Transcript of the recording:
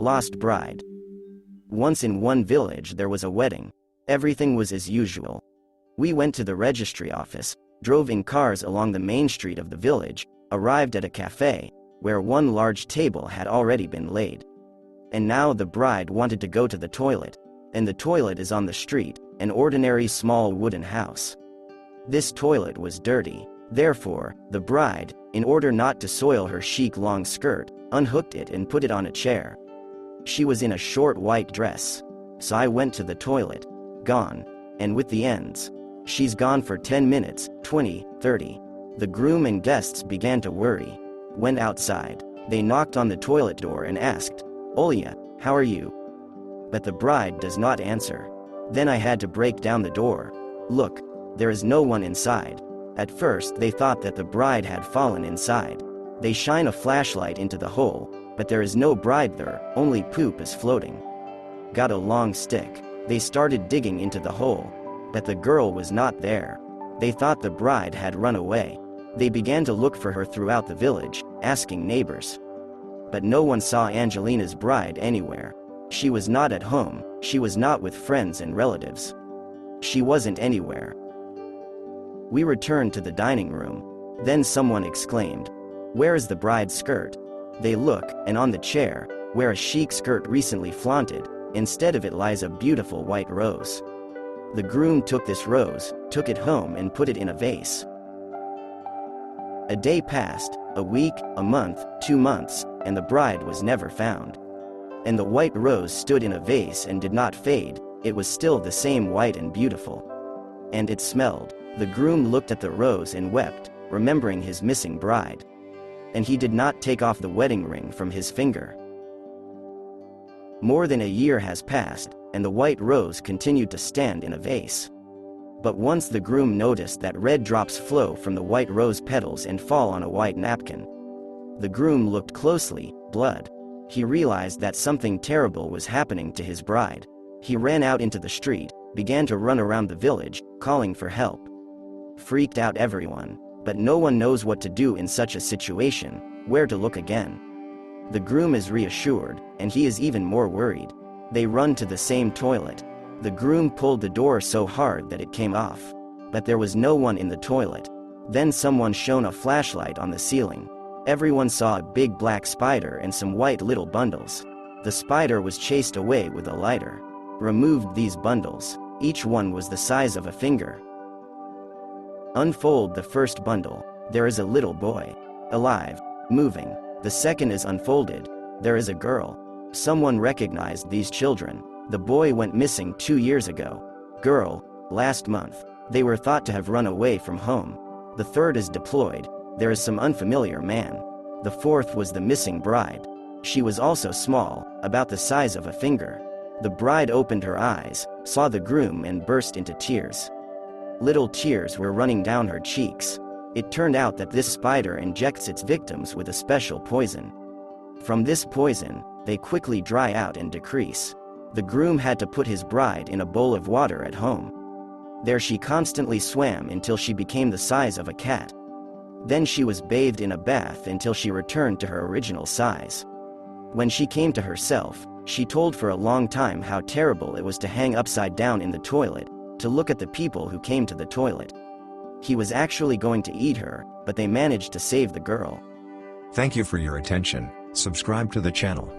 lost bride. Once in one village there was a wedding. Everything was as usual. We went to the registry office, drove in cars along the main street of the village, arrived at a cafe, where one large table had already been laid. And now the bride wanted to go to the toilet, and the toilet is on the street, an ordinary small wooden house. This toilet was dirty. Therefore, the bride, in order not to soil her chic long skirt, unhooked it and put it on a chair. She was in a short white dress. So I went to the toilet. Gone. And with the ends. She's gone for 10 minutes, 20, 30. The groom and guests began to worry. Went outside. They knocked on the toilet door and asked, "Olya, how are you?" But the bride does not answer. Then I had to break down the door. Look, there is no one inside. At first they thought that the bride had fallen inside. They shine a flashlight into the hole, but there is no bride there, only poop is floating. Got a long stick. They started digging into the hole. But the girl was not there. They thought the bride had run away. They began to look for her throughout the village, asking neighbors. But no one saw Angelina's bride anywhere. She was not at home, she was not with friends and relatives. She wasn't anywhere. We returned to the dining room. Then someone exclaimed, "Where is the bride's skirt?" They look, and on the chair, where a chic skirt recently flaunted, instead of it lies a beautiful white rose. The groom took this rose, took it home and put it in a vase. A day passed, a week, a month, 2 months, and the bride was never found. And the white rose stood in a vase and did not fade, it was still the same white and beautiful. And it smelled. The groom looked at the rose and wept, remembering his missing bride. And he did not take off the wedding ring from his finger. More than a year has passed, and the white rose continued to stand in a vase. But once the groom noticed that red drops flow from the white rose petals and fall on a white napkin. The groom looked closely, blood. He realized that something terrible was happening to his bride. He ran out into the street, began to run around the village, calling for help. Freaked out everyone, but no one knows what to do in such a situation, where to look again. The groom is reassured, and he is even more worried. They run to the same toilet. The groom pulled the door so hard that it came off. But there was no one in the toilet. Then someone shone a flashlight on the ceiling. Everyone saw a big black spider and some white little bundles. The spider was chased away with a lighter. Removed these bundles. Each one was the size of a finger. Unfold the first bundle. There is a little boy. Alive. Moving. The second is unfolded. There is a girl. Someone recognized these children. The boy went missing 2 years ago. Girl, last month. They were thought to have run away from home. The third is deployed. There is some unfamiliar man. The fourth was the missing bride. She was also small, about the size of a finger. The bride opened her eyes, saw the groom and burst into tears. Little tears were running down her cheeks. It turned out that this spider injects its victims with a special poison. From this poison, they quickly dry out and decrease. The groom had to put his bride in a bowl of water at home. There she constantly swam until she became the size of a cat. Then she was bathed in a bath until she returned to her original size. When she came to herself, she told for a long time how terrible it was to hang upside down in the toilet, to look at the people who came to the toilet. He was actually going to eat her, but they managed to save the girl. Thank you for your attention. Subscribe to the channel.